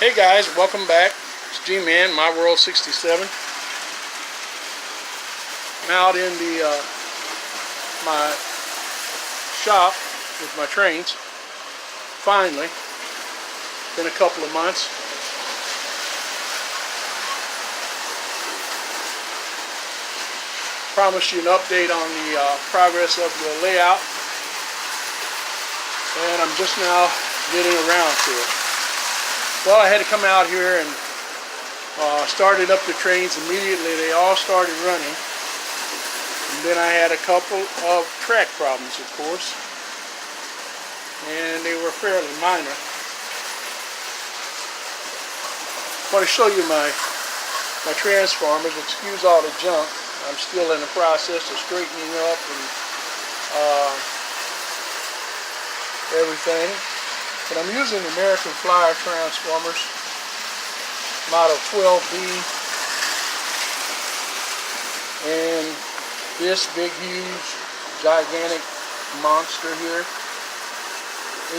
Hey guys, welcome back. It's G-Man, My World 67. I'm out in my shop with my trains. Finally, been a couple of months. Promised you an update on the progress of the layout, and I'm just now getting around to it. Well, I had to come out here and started up the trains immediately. They all started running. And then I had a couple of track problems, of course. And they were fairly minor. I want to show you my transformers. Excuse all the junk. I'm still in the process of straightening up and everything. But I'm using American Flyer transformers, model 12B, and this big, huge, gigantic monster here,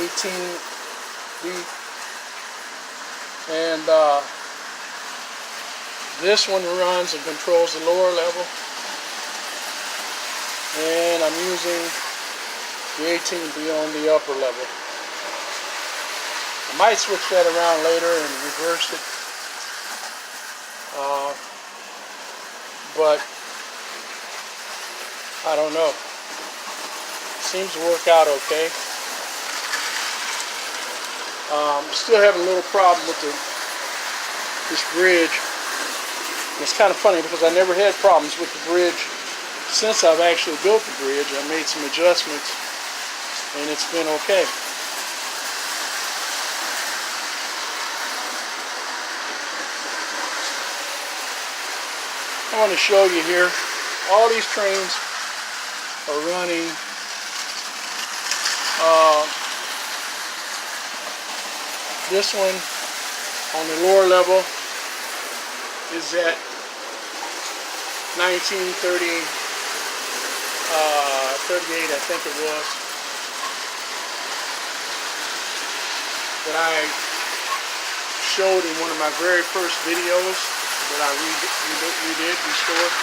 18B, and this one runs and controls the lower level, and I'm using the 18B on the upper level. I might switch that around later and reverse it, but I don't know. Seems to work out okay. Still having a little problem with this bridge. It's kind of funny because I never had problems with the bridge since I've actually built the bridge. I made some adjustments and it's been okay. I want to show you here, all these trains are running this one on the lower level is at 1938, I think it was, that I showed in one of my very first videos that I restored.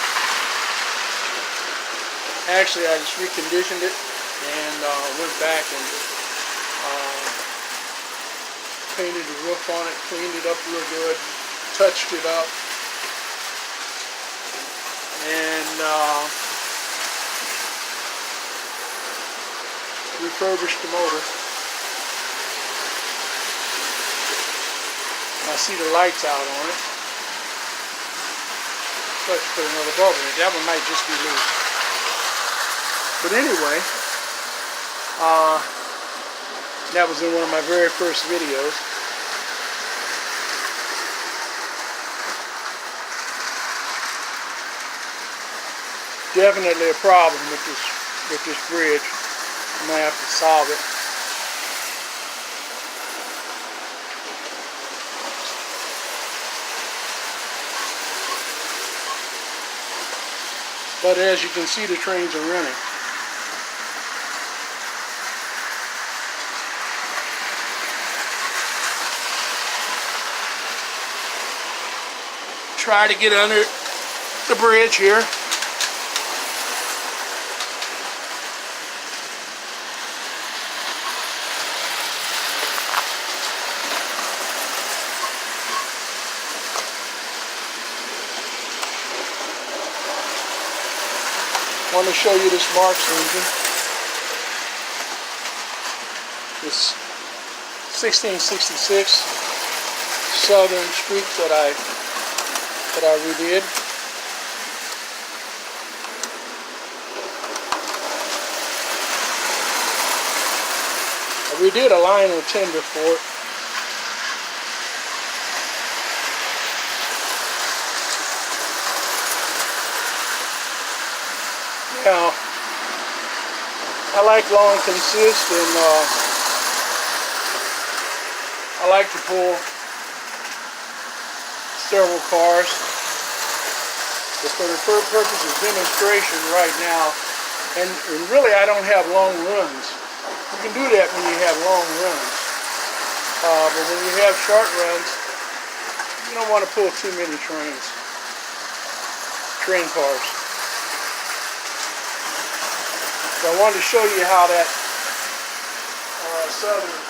Actually, I just reconditioned it and went back and painted the roof on it, cleaned it up real good, touched it up, and refurbished the motor. I see the lights out on it. Let's put another bulb in it. That one might just be loose. But anyway, that was in one of my very first videos. Definitely a problem with this bridge. I'm gonna have to solve it. But as you can see, the trains are running. Try to get under the bridge here. I want to show you this Marx engine. This 1666 Southern Streak that I redid. I redid a liner tender for it. Now, I like long consist, and I like to pull several cars. But for the purpose of demonstration right now, and really I don't have long runs. You can do that when you have long runs. But when you have short runs, You don't want to pull too many train cars. So I wanted to show you how that southern runs.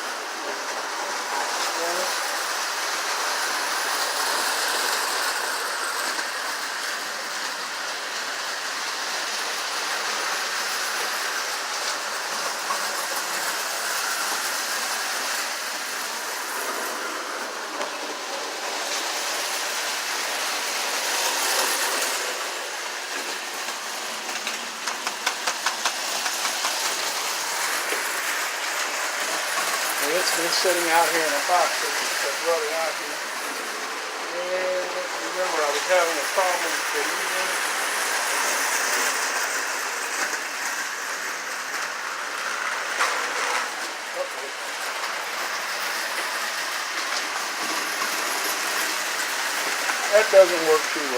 It's been sitting out here in a box since I brought it out here. And remember, I was having a problem with the evening. That doesn't work too well.